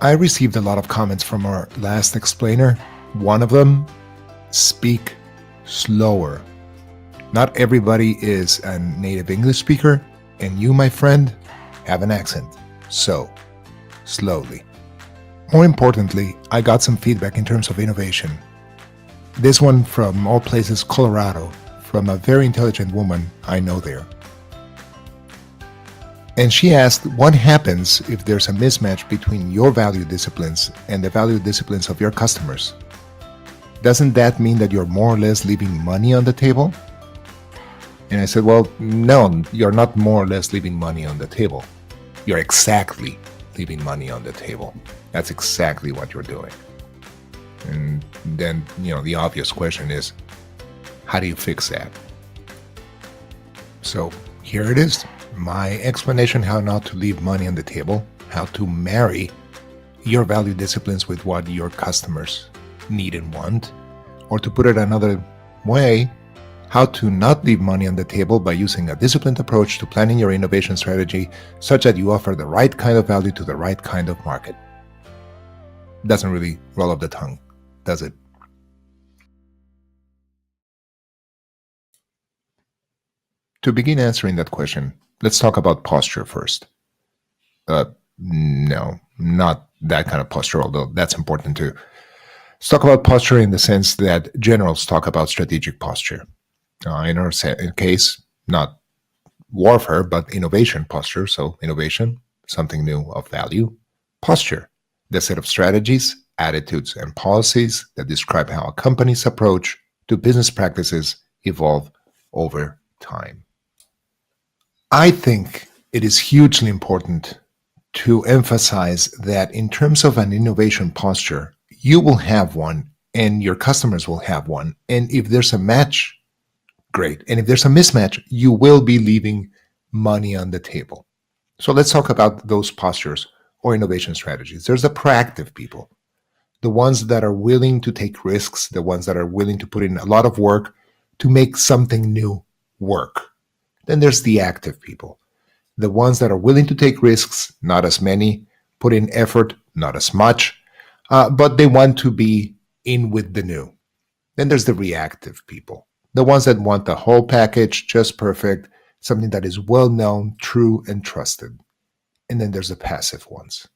I received a lot of comments from our last explainer. One of them, speak slower. Not everybody is a native English speaker, and you, my friend, have an accent. So, slowly. More importantly, I got some feedback in terms of innovation. This one from all places, Colorado, from a very intelligent woman I know there. And she asked, what happens if there's a mismatch between your value disciplines and the value disciplines of your customers? Doesn't that mean that you're more or less leaving money on the table? And I said, well, no, you're not more or less leaving money on the table. You're exactly leaving money on the table. That's exactly what you're doing. And then, the obvious question is, how do you fix that? So here it is. My explanation how not to leave money on the table, how to marry your value disciplines with what your customers need and want, or to put it another way, how to not leave money on the table by using a disciplined approach to planning your innovation strategy such that you offer the right kind of value to the right kind of market. Doesn't really roll off the tongue, does it? To begin answering that question, let's talk about posture first. No, not that kind of posture, although that's important too. Let's talk about posture in the sense that generals talk about strategic posture. In our case, not warfare, but innovation posture. So innovation, something new of value. Posture, the set of strategies, attitudes, and policies that describe how a company's approach to business practices evolve over time. I think it is hugely important to emphasize that in terms of an innovation posture, you will have one and your customers will have one. And if there's a match, great. And if there's a mismatch, you will be leaving money on the table. So let's talk about those postures or innovation strategies. There's the proactive people, the ones that are willing to take risks, the ones that are willing to put in a lot of work to make something new work. Then there's the active people, the ones that are willing to take risks, not as many, put in effort, not as much, but they want to be in with the new. Then there's the reactive people, the ones that want the whole package, just perfect, something that is well known, true, and trusted. And then there's the passive ones,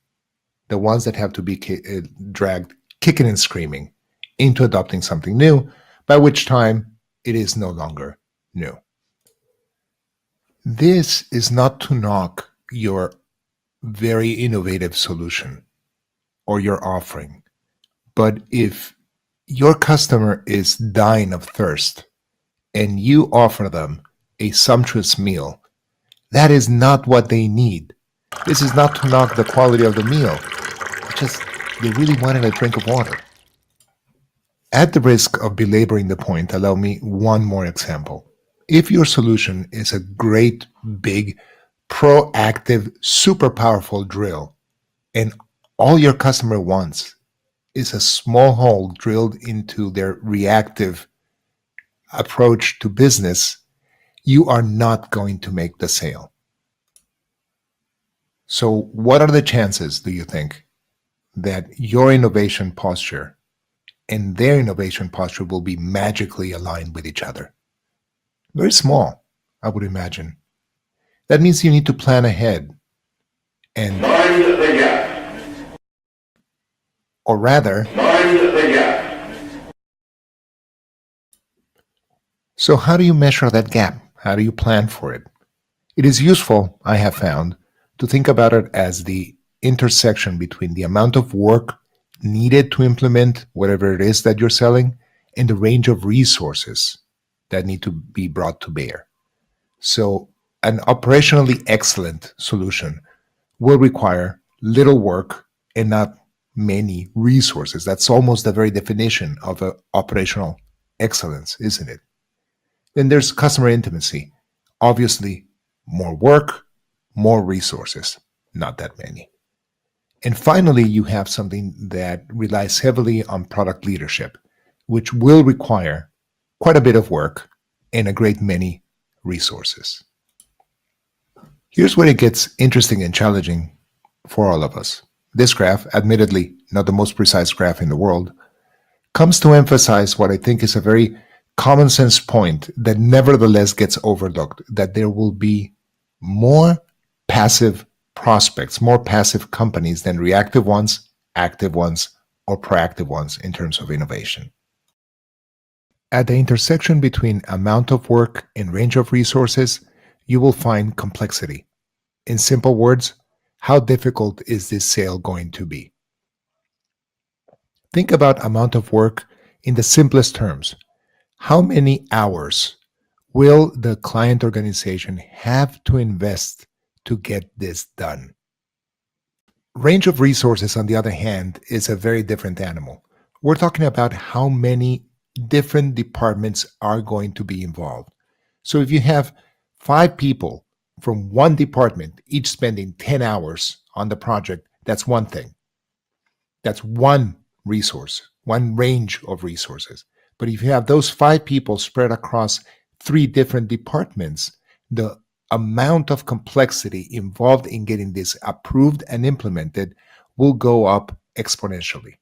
the ones that have to be dragged kicking and screaming into adopting something new, by which time it is no longer new. This is not to knock your very innovative solution or your offering, but if your customer is dying of thirst and you offer them a sumptuous meal, that is not what they need. This is not to knock the quality of the meal. It's just they really wanted a drink of water. At the risk of belaboring the point, allow me one more example. If your solution is a great, big, proactive, super powerful drill, and all your customer wants is a small hole drilled into their reactive approach to business, you are not going to make the sale. So what are the chances, do you think, that your innovation posture and their innovation posture will be magically aligned with each other? Very small, I would imagine. That means you need to plan ahead and, Mind the gap. or rather, Mind the gap. so how do you measure that gap? How do you plan for it? It is useful, I have found, to think about it as the intersection between the amount of work needed to implement whatever it is that you're selling and the range of resources that need to be brought to bear. So an operationally excellent solution will require little work and not many resources. That's almost the very definition of operational excellence, isn't it? Then there's customer intimacy. Obviously, more work, more resources, not that many. And finally, you have something that relies heavily on product leadership, which will require quite a bit of work and a great many resources. Here's where it gets interesting and challenging for all of us. This graph, admittedly not the most precise graph in the world, comes to emphasize what I think is a very common sense point that nevertheless gets overlooked, that there will be more passive prospects, more passive companies than reactive ones, active ones, or proactive ones in terms of innovation. At the intersection between amount of work and range of resources, you will find complexity. In simple words, how difficult is this sale going to be? Think about amount of work in the simplest terms. How many hours will the client organization have to invest to get this done? Range of resources, on the other hand, is a very different animal. We're talking about how many different departments are going to be involved. So if you have 5 people from one department, each spending 10 hours on the project, that's one thing. That's one resource, one range of resources. But if you have those 5 people spread across 3 different departments, the amount of complexity involved in getting this approved and implemented will go up exponentially.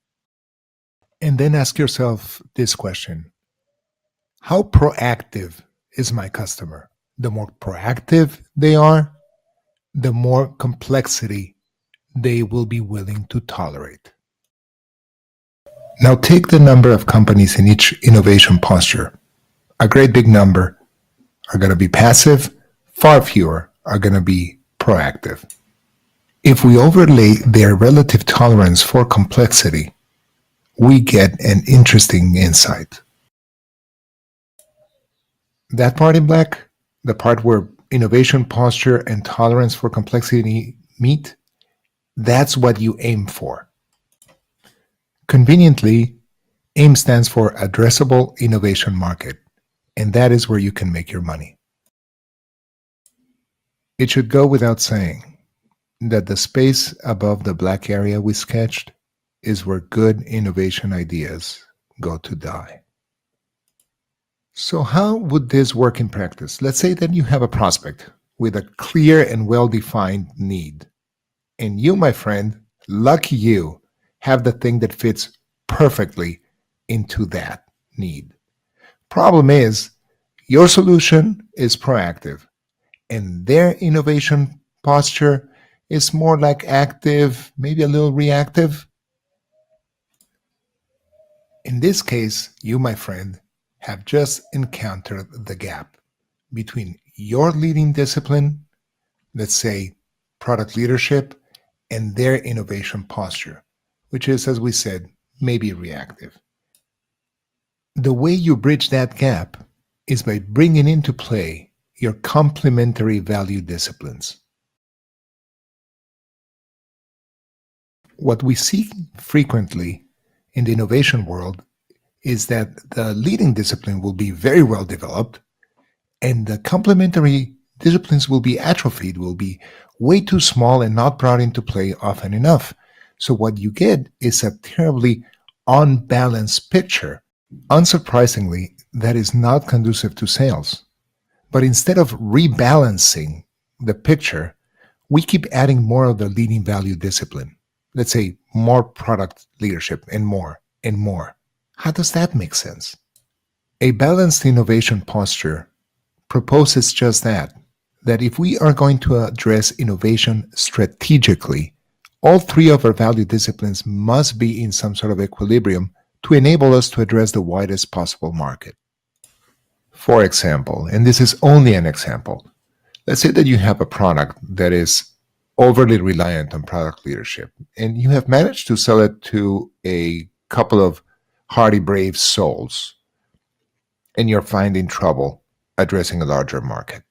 And then ask yourself this question: how proactive is my customer? The more proactive they are, the more complexity they will be willing to tolerate. Now take the number of companies in each innovation posture. A great big number are going to be passive, far fewer are going to be proactive. If we overlay their relative tolerance for complexity, we get an interesting insight. That part in black, the part where innovation posture and tolerance for complexity meet, that's what you aim for. Conveniently, AIM stands for Addressable Innovation Market, and that is where you can make your money. It should go without saying that the space above the black area we sketched is where good innovation ideas go to die. So how would this work in practice? Let's say that you have a prospect with a clear and well-defined need, and you, my friend, lucky you, have the thing that fits perfectly into that need. Problem is, your solution is proactive, and their innovation posture is more like active, maybe a little reactive. In this case, you, my friend, have just encountered the gap between your leading discipline, let's say product leadership, and their innovation posture, which is, as we said, maybe reactive. The way you bridge that gap is by bringing into play your complementary value disciplines. What we see frequently in the innovation world is that the leading discipline will be very well developed and the complementary disciplines will be atrophied, will be way too small and not brought into play often enough. So what you get is a terribly unbalanced picture. Unsurprisingly, that is not conducive to sales. But instead of rebalancing the picture, we keep adding more of the leading value discipline. Let's say more product leadership and more and more. How does that make sense? A balanced innovation posture proposes just that if we are going to address innovation strategically, all 3 of our value disciplines must be in some sort of equilibrium to enable us to address the widest possible market. For example, and this is only an example, let's say that you have a product that is overly reliant on product leadership, and you have managed to sell it to a couple of hardy, brave souls, and you're finding trouble addressing a larger market.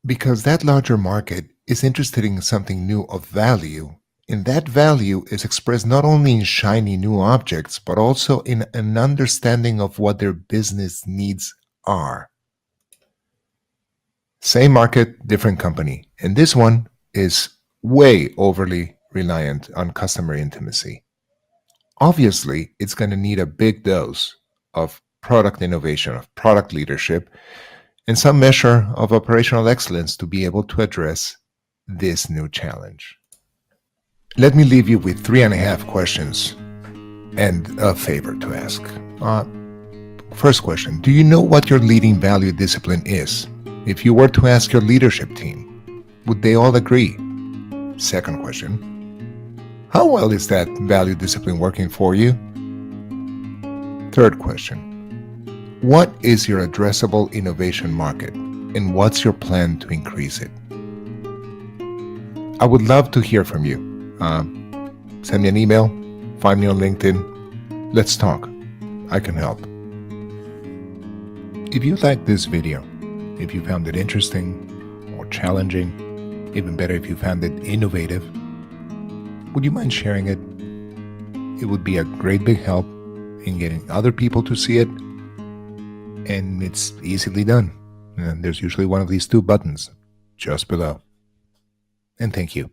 Because that larger market is interested in something new of value, and that value is expressed not only in shiny new objects, but also in an understanding of what their business needs are. Same market, different company, and this one is way overly reliant on customer intimacy. Obviously, it's going to need a big dose of product innovation, of product leadership, and some measure of operational excellence to be able to address this new challenge. let me leave you with 3.5 questions and a favor to ask. First question, do you know what your leading value discipline is? If you were to ask your leadership team, would they all agree? Second question, how well is that value discipline working for you? Third question, what is your addressable innovation market and what's your plan to increase it? I would love to hear from you. Send me an email, find me on LinkedIn. Let's talk. I can help. If you liked this video, if you found it interesting or challenging, even better if you found it innovative, would you mind sharing it? It would be a great big help in getting other people to see it, and it's easily done. And there's usually one of these 2 buttons just below. And thank you.